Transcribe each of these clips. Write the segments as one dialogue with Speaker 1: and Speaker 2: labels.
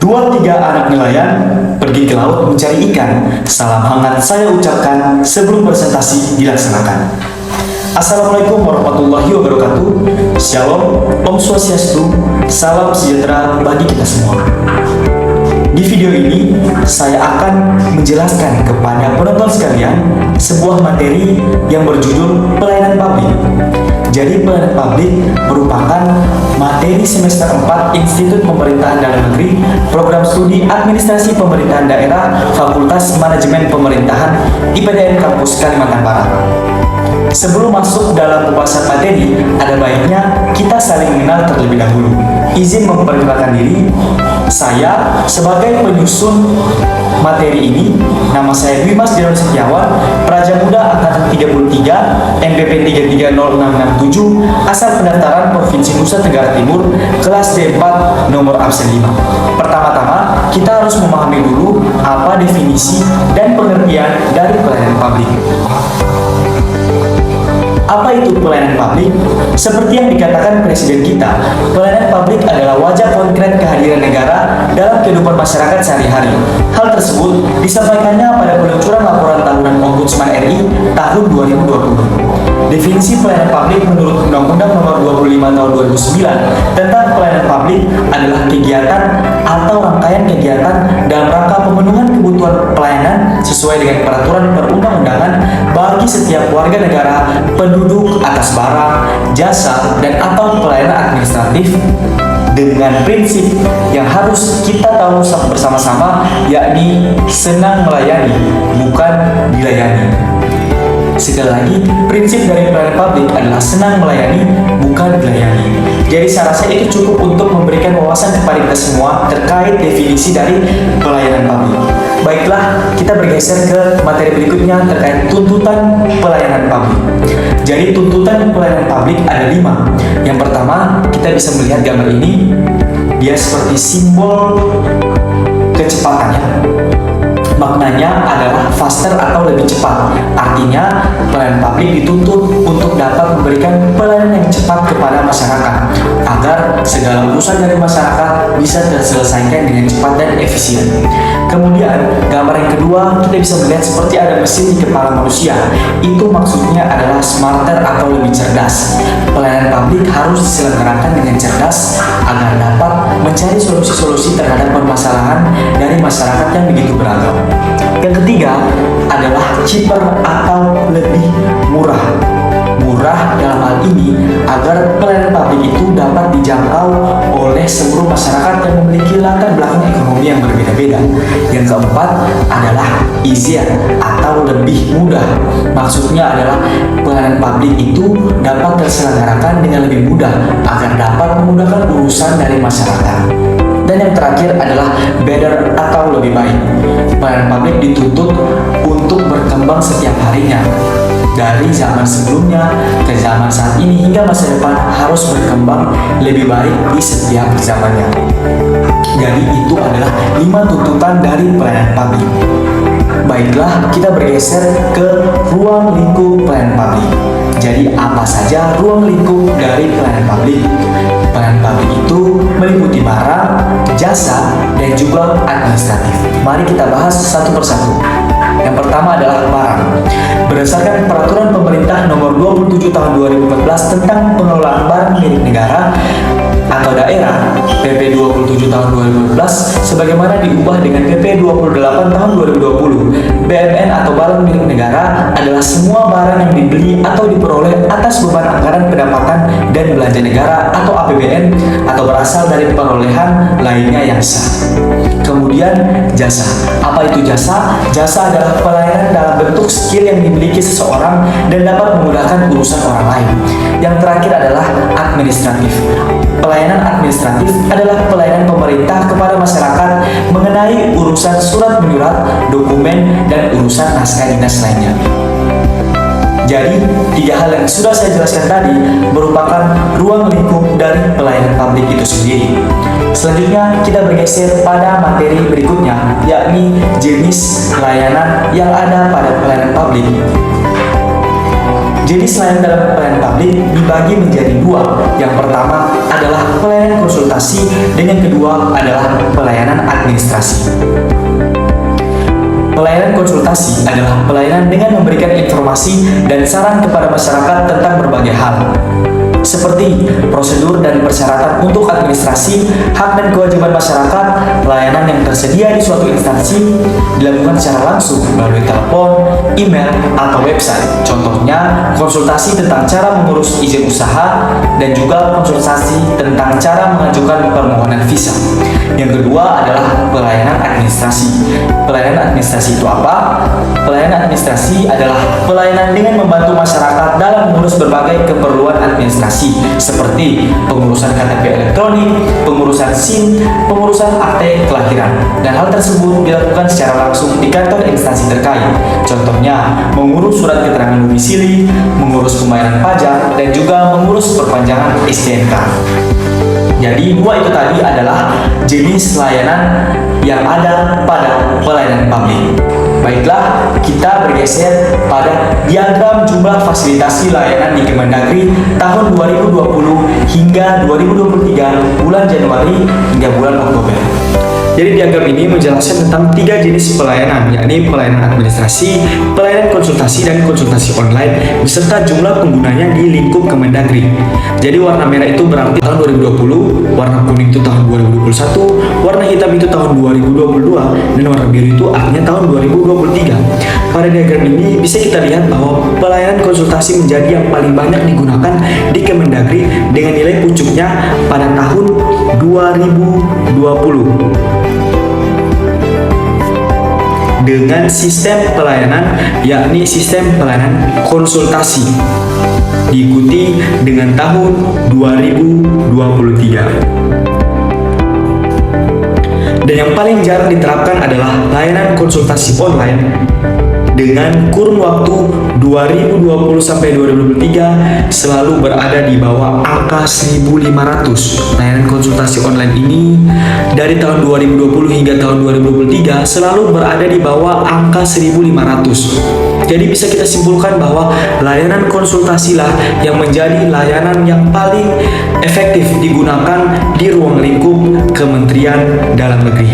Speaker 1: Dua tiga anak nelayan pergi ke laut mencari ikan. Salam hangat saya ucapkan sebelum presentasi dilaksanakan. Assalamualaikum warahmatullahi wabarakatuh. Shalom, Om Swastiastu, salam sejahtera bagi kita semua. Di video ini, saya akan menjelaskan kepada penonton sekalian sebuah materi yang berjudul pelayanan publik. Jadi pelayanan publik merupakan materi semester 4 Institut Pemerintahan Dalam Negeri, Program Studi Administrasi Pemerintahan Daerah, Fakultas Manajemen Pemerintahan, IPDN Kampus Kalimantan Barat. Sebelum masuk dalam pembahasan materi, ada baiknya kita saling mengenal terlebih dahulu. Izin memperkenalkan diri, saya sebagai penyusun materi ini, nama saya Dimas Diron Setiawan, Praja Muda Angkatan 33, NPP 330667, asal pendaftaran Provinsi Nusa Tenggara Timur, kelas D4, nomor absen 5. Pertama-tama, kita harus memahami dulu apa definisi dan pengertian dari pelayanan publik. Apa itu pelayanan publik? Seperti yang dikatakan Presiden kita, pelayanan publik adalah wajah konkret kehadiran negara dalam kehidupan masyarakat sehari-hari. Hal tersebut disampaikannya pada peluncuran laporan tahunan Ombudsman RI tahun 2020. Definisi pelayanan publik menurut Undang-Undang Nomor 25 Tahun 2009 tentang pelayanan publik adalah kegiatan atau rangkaian kegiatan dalam rangka pemenuhan kebutuhan pelayanan sesuai dengan peraturan perundang-undangan bagi setiap warga negara, penduduk atas barang, jasa, dan atau pelayanan administratif dengan prinsip yang harus kita tahu bersama-sama, yakni senang melayani, bukan dilayani. Sekali lagi, prinsip dari pelayanan publik adalah senang melayani, bukan dilayani. Jadi saya rasa itu cukup untuk memberikan wawasan kepada kita semua terkait definisi dari pelayanan publik. Baiklah, kita bergeser ke materi berikutnya terkait tuntutan pelayanan publik. Jadi tuntutan pelayanan publik ada 5. Yang pertama, kita bisa melihat gambar ini, dia seperti simbol kecepatannya. Maknanya adalah faster atau lebih cepat. Artinya, pelayanan publik dituntut untuk dapat memberikan pelayanan yang cepat kepada masyarakat agar segala urusan dari masyarakat bisa terselesaikan dengan cepat dan efisien. Kemudian, gambar yang kedua, kita bisa melihat seperti ada mesin di kepala manusia. Itu maksudnya adalah smarter atau lebih cerdas. Pelayanan publik harus diselenggarakan dengan cerdas agar dapat mencari solusi-solusi terhadap permasalahan dari masyarakat yang begitu beragam. Yang ketiga adalah cheaper atau lebih murah. Murah dalam hal ini agar pelayanan publik itu dapat dijangkau oleh seluruh masyarakat yang memiliki latar belakang ekonomi yang berbeda-beda. Yang keempat adalah easier atau lebih mudah. Maksudnya adalah pelayanan publik itu dapat terselenggarakan dengan lebih mudah agar dapat memudahkan urusan dari masyarakat. Dan yang terakhir adalah better atau lebih baik. Pelayanan publik dituntut untuk berkembang setiap harinya. Dari zaman sebelumnya ke zaman saat ini hingga masa depan harus berkembang lebih baik di setiap zamannya. Jadi itu adalah 5 tuntutan dari pelayanan publik. Baiklah, kita bergeser ke ruang lingkup pelayanan publik. Jadi apa saja ruang lingkup dari pelayanan publik? Pelayanan publik itu meliputi barang, jasa, dan juga administratif. Mari kita bahas satu persatu. Yang pertama adalah barang. Berdasarkan Peraturan Pemerintah Nomor 27 Tahun 2014 tentang pengelolaan barang milik negara atau daerah, PP 27 Tahun 2014, sebagaimana diubah dengan PP 28 Tahun 2020. BMN atau barang milik negara adalah semua barang yang dibeli atau diperoleh atas beban anggaran pendapatan dan belanja negara atau APBN atau berasal dari perolehan lainnya yang sah. Kemudian jasa. Apa itu jasa? Jasa adalah pelayanan dalam bentuk skill yang dimiliki seseorang dan dapat memudahkan urusan orang lain. Yang terakhir adalah administratif. Pelayanan administratif adalah pelayanan pemerintah kepada masyarakat mengenai urusan surat menyurat, dokumen, dan urusan naskah dinas lainnya. Jadi, 3 hal yang sudah saya jelaskan tadi merupakan ruang lingkup dari pelayanan publik itu sendiri. Selanjutnya, kita bergeser pada materi berikutnya, yakni jenis layanan yang ada pada pelayanan publik. Jenis layanan dalam pelayanan publik dibagi menjadi 2. Yang pertama adalah pelayanan konsultasi dan yang kedua adalah pelayanan administrasi. administrasi. Pelayanan konsultasi adalah pelayanan dengan memberikan informasi dan saran kepada masyarakat tentang berbagai hal, seperti prosedur dan persyaratan untuk administrasi, hak dan kewajiban masyarakat. Layanan yang tersedia di suatu instansi dilakukan secara langsung melalui telepon, email, atau website. Contohnya, konsultasi tentang cara mengurus izin usaha dan juga konsultasi tentang cara mengajukan permohonan visa. Yang kedua adalah pelayanan administrasi. Pelayanan administrasi itu apa? Pelayanan administrasi adalah pelayanan dengan membantu masyarakat dalam mengurus berbagai keperluan administrasi seperti pengurusan KTP elektronik, pengurusan SIM, pengurusan akte kelahiran, dan hal tersebut dilakukan secara langsung di kantor instansi terkait. Contohnya, mengurus surat keterangan domisili, mengurus pembayaran pajak, dan juga mengurus perpanjangan STNK. Jadi dua itu tadi adalah jenis layanan yang ada pada pelayanan publik. Baiklah, kita bergeser pada diagram jumlah fasilitasi layanan di Kemendagri tahun 2020 hingga 2023 bulan Januari hingga bulan Oktober. Jadi diagram ini menjelaskan tentang 3 jenis pelayanan, yakni pelayanan administrasi, pelayanan konsultasi, dan konsultasi online, beserta jumlah penggunanya di lingkup Kemendagri. Jadi warna merah itu berarti tahun 2020, warna kuning itu tahun 2021, warna hitam itu tahun 2022, dan warna biru itu artinya tahun 2023. Pada diagram ini bisa kita lihat bahwa pelayanan konsultasi menjadi yang paling banyak digunakan di Kemendagri dengan nilai puncuknya pada tahun 2020. Dengan sistem pelayanan, yakni sistem pelayanan konsultasi, diikuti dengan tahun 2023. Dan yang paling jarang diterapkan adalah layanan konsultasi online dengan kurun waktu 2020 sampai 2023 selalu berada di bawah angka 1.500. Layanan konsultasi online ini dari tahun 2020 hingga tahun 2023 selalu berada di bawah angka 1.500. Jadi bisa kita simpulkan bahwa layanan konsultasilah yang menjadi layanan yang paling efektif digunakan di ruang lingkup Kementerian Dalam Negeri.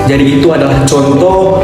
Speaker 1: Jadi itu adalah contoh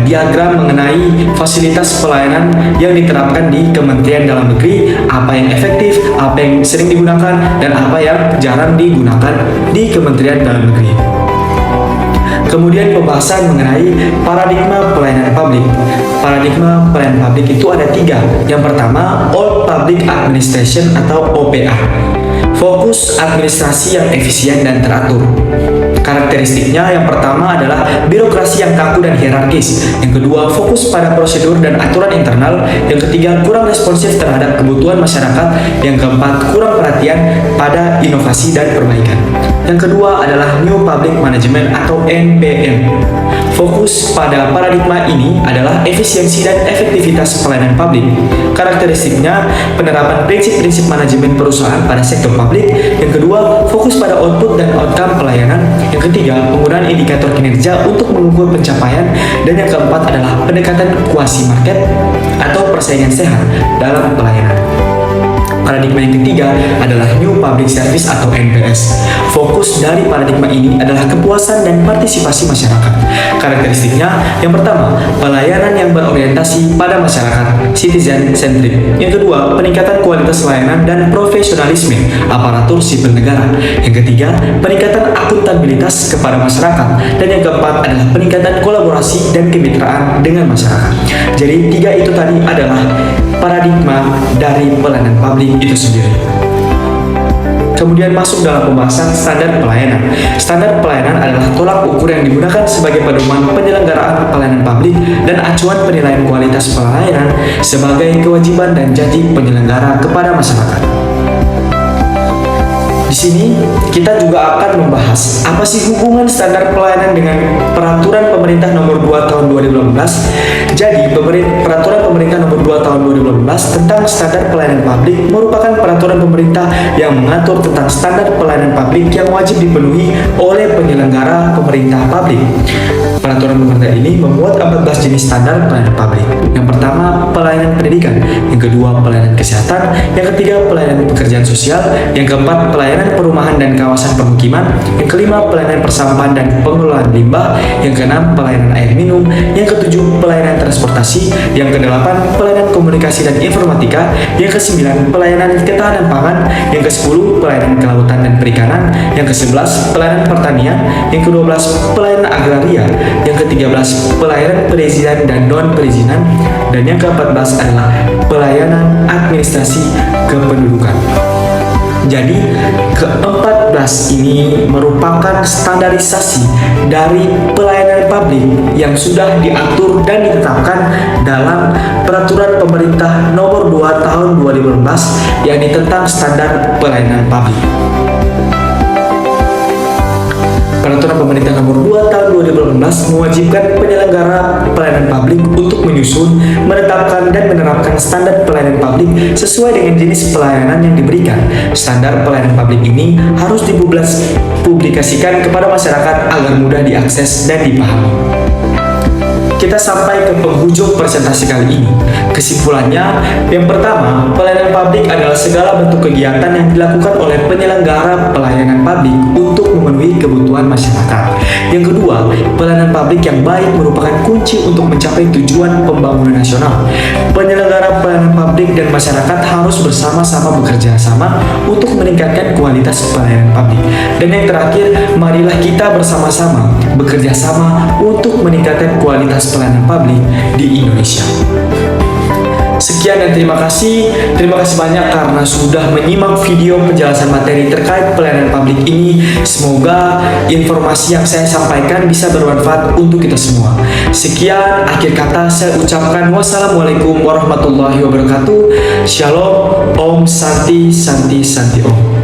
Speaker 1: diagram mengenai fasilitas pelayanan yang diterapkan di Kementerian Dalam Negeri, apa yang efektif, apa yang sering digunakan, dan apa yang jarang digunakan di Kementerian Dalam Negeri. Kemudian pembahasan mengenai paradigma pelayanan publik. Paradigma pelayanan publik itu ada 3. Yang pertama, Old Public Administration atau OPA. Fokus administrasi yang efisien dan teratur. Karakteristiknya yang pertama adalah birokrasi yang kaku dan hierarkis. Yang kedua, fokus pada prosedur dan aturan internal. Yang ketiga, kurang responsif terhadap kebutuhan masyarakat. Yang keempat, kurang perhatian pada inovasi dan perbaikan. Yang kedua adalah New Public Management atau NPM. Fokus pada paradigma ini adalah efisiensi dan efektivitas pelayanan publik. Karakteristiknya, penerapan prinsip-prinsip manajemen perusahaan pada sektor publik. Yang kedua, fokus pada output dan outcome pelayanan. Yang ketiga, penggunaan indikator kinerja untuk mengukur pencapaian. Dan yang keempat adalah pendekatan kuasi market atau persaingan sehat dalam pelayanan. Paradigma yang ketiga adalah New Public Service atau NPS. Fokus dari paradigma ini adalah kepuasan dan partisipasi masyarakat. Karakteristiknya, yang pertama, pelayanan yang berorientasi pada masyarakat, citizen centric. Yang kedua, peningkatan kualitas layanan dan profesionalisme aparatur sipil negara. Yang ketiga, peningkatan akuntabilitas kepada masyarakat. Dan yang keempat adalah peningkatan kolaborasi dan kemitraan dengan masyarakat. Jadi 3 itu tadi adalah paradigma dari pelayanan publik itu sendiri. Kemudian masuk dalam pembahasan standar pelayanan. Standar pelayanan adalah tolak ukur yang digunakan sebagai pedoman penyelenggaraan pelayanan publik dan acuan penilaian kualitas pelayanan sebagai kewajiban dan janji penyelenggara kepada masyarakat. Di sini kita juga akan membahas apa sih hubungan standar pelayanan dengan peraturan pemerintah nomor 2 tahun 2018. Jadi, peraturan pemerintah nomor 2 tahun 2018 tentang standar pelayanan publik merupakan peraturan pemerintah yang mengatur tentang standar pelayanan publik yang wajib dipenuhi oleh penyelenggara pemerintah publik. Peraturan pemerintah ini memuat 14 jenis standar pelayanan publik. Yang pertama, pelayanan pendidikan. Yang kedua, pelayanan kesehatan. Yang ketiga, pelayanan pekerjaan sosial. Yang keempat, pelayanan perumahan dan kawasan permukiman. Yang kelima, pelayanan persampahan dan pengelolaan limbah. Yang keenam, pelayanan air minum. Yang ketujuh, pelayanan transportasi. Yang kedelapan, pelayanan komunikasi dan informatika. Yang kesembilan, pelayanan ketahanan pangan. Yang kesepuluh, pelayanan kelautan dan perikanan. Yang kesebelas, pelayanan pertanian. Yang kedua belas, pelayanan agraria. Yang ke-13 pelayanan perizinan dan non-perizinan, dan yang ke-14 adalah pelayanan administrasi kependudukan. Jadi ke-14 ini merupakan standarisasi dari pelayanan publik yang sudah diatur dan ditetapkan dalam Peraturan Pemerintah Nomor 2 Tahun 2018 yang tentang standar pelayanan publik. Peraturan Pemerintah Nomor 2 Tahun 2018 mewajibkan penyelenggara pelayanan publik untuk menyusun, menetapkan, dan menerapkan standar pelayanan publik sesuai dengan jenis pelayanan yang diberikan. Standar pelayanan publik ini harus dipublikasikan kepada masyarakat agar mudah diakses dan dipahami. Kita sampai ke penghujung presentasi kali ini. Kesimpulannya, yang pertama, pelayanan publik adalah segala bentuk kegiatan yang dilakukan oleh penyelenggara pelayanan publik untuk memenuhi kebutuhan masyarakat. Yang kedua, pelayanan publik yang baik merupakan kunci untuk mencapai tujuan pembangunan nasional. Penyelenggara pelayanan publik dan masyarakat harus bersama-sama bekerja sama untuk meningkatkan kualitas pelayanan publik. Dan yang terakhir, marilah kita bersama-sama bekerja sama untuk meningkatkan kualitas pelayanan publik di Indonesia. Sekian dan terima kasih. Terima kasih banyak karena sudah menyimak video penjelasan materi terkait pelayanan publik ini. Semoga informasi yang saya sampaikan bisa bermanfaat untuk kita semua. Sekian, akhir kata saya ucapkan wassalamualaikum warahmatullahi wabarakatuh. Shalom, Om Santi Santi Santi Om.